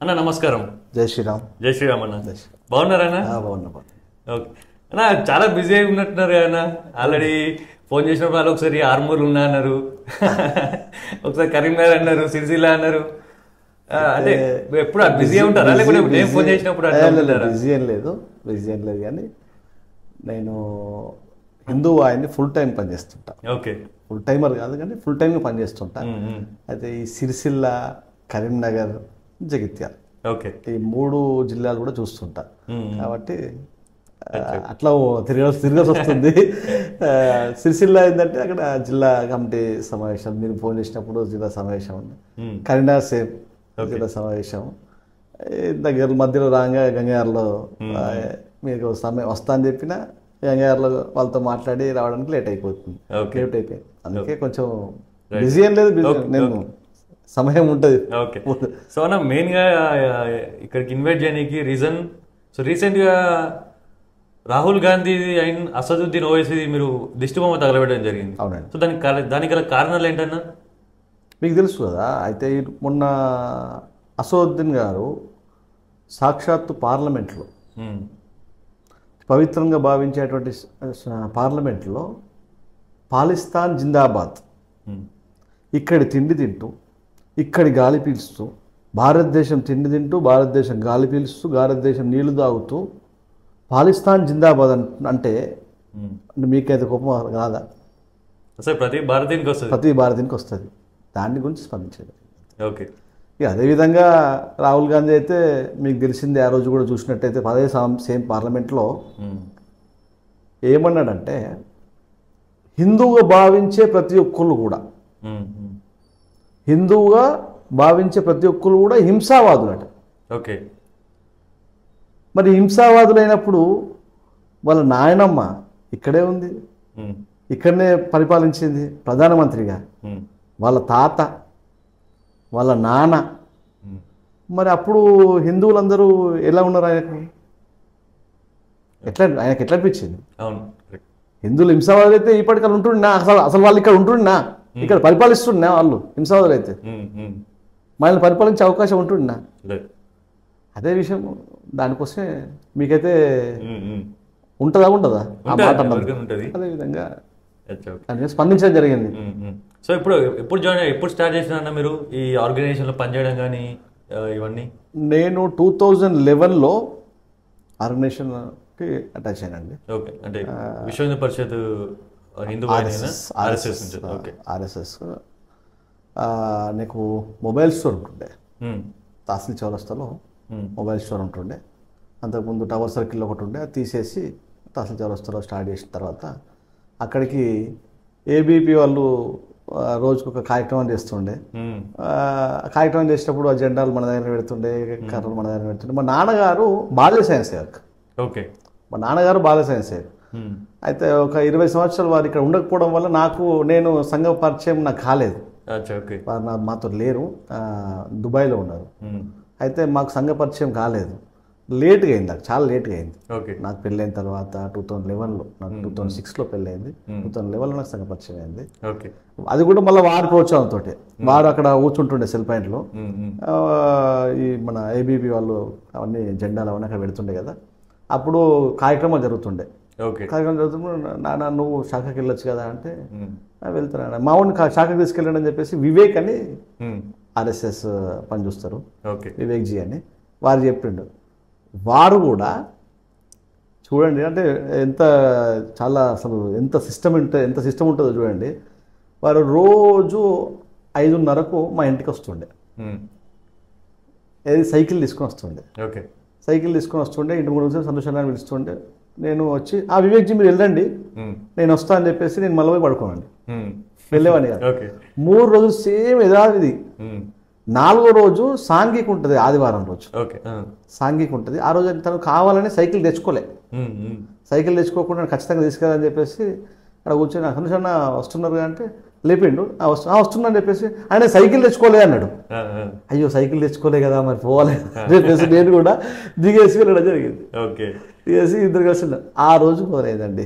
అన్న నమస్కారం. జై శ్రీరామ్. జై శ్రీరామ్ అన్న. బాగున్నారా అన్న? బాగున్నా. ఓకే అన్న, చాలా బిజీ అయి ఉన్నట్టున్నారు అన్న. ఆల్రెడీ ఫోన్ చేసినప్పుడు వాళ్ళు ఒకసారి ఆర్మూర్లు ఉన్నా అన్నారు, ఒకసారి కరీంనగర్ అన్నారు, సిరిసిల్ల అన్నారు. అంటే ఎప్పుడు బిజీ ఉంటారా లేకపోతే నేను ఫోన్ చేసినప్పుడు బిజీ ఏం లేదు కానీ నేను హిందూ ఆయన్ని ఫుల్ టైం పనిచేస్తుంటా. ఓకే, ఫుల్ టైమర్ కాదు కానీ ఫుల్ టైంగా పనిచేస్తుంటా. అయితే ఈ సిరిసిల్ల, కరీంనగర్, జగిత్యాల, ఓకే, ఈ 3 జిల్లాలు కూడా చూస్తుంటా. కాబట్టి అట్లా తిరగాల్సి వస్తుంది. సిరిసిల్ల ఏంటంటే అక్కడ జిల్లా కమిటీ సమావేశం, మీరు ఫోన్ చేసినప్పుడు జిల్లా సమావేశం ఉంది. కరీంనగర్ సేమ్ జిల్లా సమావేశం. దగ్గర మధ్యలో రాగా గంగార్లో మీకు సమయం వస్తా అని చెప్పిన గంగార్లో వాళ్ళతో మాట్లాడి రావడానికి లేట్ అయిపోతుంది. అందుకే కొంచెం బిజీ ఏం లేదు, నేను సమయం ఉంటుంది. ఓకే, సో అన్న మెయిన్గా ఇక్కడికి ఇన్వైట్ చేయడానికి రీజన్, సో రీసెంట్గా రాహుల్ గాంధీ అండ్ అసదుద్దీన్ ఓవైసీ మీరు దిష్టిబొమ్మ తగలబెట్టడం జరిగింది. అవునండి. సో దానికి గల కారణాలు ఏంటన్నా మీకు తెలుసు కదా. అయితే మొన్న అసదుద్దీన్ గారు సాక్షాత్తు పార్లమెంట్లో, పవిత్రంగా భావించేటువంటి పార్లమెంట్లో పాలిస్తాన్ జిందాబాద్, ఇక్కడి తిండి తింటూ, ఇక్కడి గాలి పీల్చుతూ, భారతదేశం తిండి తింటూ, భారతదేశం గాలి పీల్చుతూ, భారతదేశం నీళ్లు తాగుతూ పాలిస్తాన్ జిందాబాద్ అంటే మీకైతే కోపం కాదా? అసలు ప్రతి భారతీయునికి వస్తుంది. దాని గురించి స్పందించేది. ఓకే, ఇక అదేవిధంగా రాహుల్ గాంధీ అయితే మీకు తెలిసింది, ఆ రోజు కూడా చూసినట్టయితే అదే సేమ్ పార్లమెంట్లో ఏమన్నాడంటే, హిందువుగా భావించే ప్రతి ఒక్కళ్ళు కూడా హింసావాదులట. ఓకే, మరి హింసావాదులైనప్పుడు వాళ్ళ నాయనమ్మ ఇక్కడే ఉంది, ఇక్కడనే పరిపాలించింది ప్రధానమంత్రిగా, వాళ్ళ తాత, వాళ్ళ నాన్న. మరి అప్పుడు హిందువులందరూ ఎలా ఉన్నారు? ఆయనకు ఎట్లా అనిపించింది? హిందువులు హింసావాదులు అయితే ఇప్పటికల్లా ఉంటుండినా? అసలు వాళ్ళు ఇక్కడ ఉంటుండినా? ఇక్కడ పరిపాలిస్తున్నా వాళ్ళు హింసావాదులు అయితే మనల్ని పరిపాలించే అవకాశం ఉంటుండినా? అదే విషయం. దానికోసమే మీకైతే ఉంటుందా ఆ మాట అన్నది. అదేవిధంగా స్పందించడం జరిగింది. సో ఎప్పుడు స్టార్ట్ చేసిన మీరు ఈ ఆర్గనైజేషన్లో పనిచేయడం కానీ ఇవన్నీ? నేను 2011లో ఆర్గనైజేషన్కి అటాచ్ అయ్యానండి. ఓకే, అంటే విశ్వ హిందూ పరిషత్ హిందూ ఆర్ఎస్ఎస్. నీకు మొబైల్ స్టోర్ ఉంటుండే తహసీల్ చౌరస్తాలో, మొబైల్ స్టోర్ ఉంటుండే. అంతకుముందు టవర్ సర్కిల్లో ఒకటి ఉండే, అది తీసేసి తహసీల్ చౌరస్తాలో స్టార్ట్ చేసిన తర్వాత అక్కడికి ఏబీపీ వాళ్ళు రోజుకు ఒక కార్యక్రమం చేస్తుండే. కార్యక్రమం చేసేటప్పుడు ఆ జెండాలు మన దగ్గర పెడుతుండే, కర్రలు మన దగ్గర పెడుతుండే. మా నాన్నగారు బాల్య సైన్స్ సేవక్. ఓకే, మా నాన్నగారు బాల్య సైన్స్ సేవక్. అయితే ఒక 20 సంవత్సరాలు వారు ఇక్కడ ఉండకపోవడం వల్ల నేను సంఘ పరిచయం నాకు కాలేదు. వారు మాతో లేరు, దుబాయ్లో ఉన్నారు. అయితే మాకు సంఘ పరిచయం కాలేదు. లేట్గా అయింది, నాకు చాలా లేట్గా అయింది. నాకు పెళ్ళైన తర్వాత 2011లో, నాకు 2006లో పెళ్ళయింది. 2011లో నాకు సంఘ పరిచయం అయింది. అది కూడా మళ్ళీ వారి ప్రోత్సాహంతో. వారు అక్కడ కూర్చుంటుండే సెల్ పాయింట్లో, ఈ మన ఏబీపీ వాళ్ళు అవన్నీ జెండాలు అవన్నీ అక్కడ పెడుతుండే కదా. అప్పుడు కార్యక్రమాలు జరుగుతుండే. కార్యక్రమం జరుగుతున్నప్పుడు, నాన్న నువ్వు శాఖకి వెళ్ళొచ్చు కదా అంటే, వెళ్తున్నాను. మా ఊరిని శాఖకి తీసుకెళ్ళండి అని చెప్పేసి వివేక్ అని ఆర్ఎస్ఎస్ పని చూస్తారు, వివేక్ జీ అని వారు చెప్పిండు. వారు కూడా చూడండి, అంటే అసలు ఎంత సిస్టమ్ ఉంటుందో చూడండి. వారు రోజు 5:30కు మా ఇంటికి వస్తుండే, సైకిల్ తీసుకొని వస్తుండే. సైకిల్ తీసుకొని వస్తుండే, ఇంటి ముందు సంతోషంగా పిలుస్తుండే. నేను వచ్చి, వివేక్ జీ మీరు వెళ్ళండి, నేను వస్తా అని చెప్పేసి నేను మళ్ళీ పోయి పడుకోనండి, వెళ్ళేవాడిని కాదు. 3 రోజులు సేమ్ యథావిధి. 4వ రోజు సాంఘిక ఉంటుంది, ఆదివారం రోజు సాంఘిక ఉంటుంది. ఆ రోజు తను కావాలని సైకిల్ తెచ్చుకోకుండా ఖచ్చితంగా తీసుకెళ్ళని చెప్పేసి అక్కడ కూర్చొని, సంతోషన్న వస్తున్నారు అంటే లేపిండు. వస్తున్నా అని చెప్పేసి ఆయన సైకిల్ తెచ్చుకోలే అన్నాడు. అయ్యో సైకిల్ తెచ్చుకోలే కదా, మరి పోవాలి అని చెప్పేసి నేను కూడా దిగేసి వెళ్ళడం జరిగింది. దిగేసి ఇద్దరు కలిసి ఆ రోజు మొదలైందండి.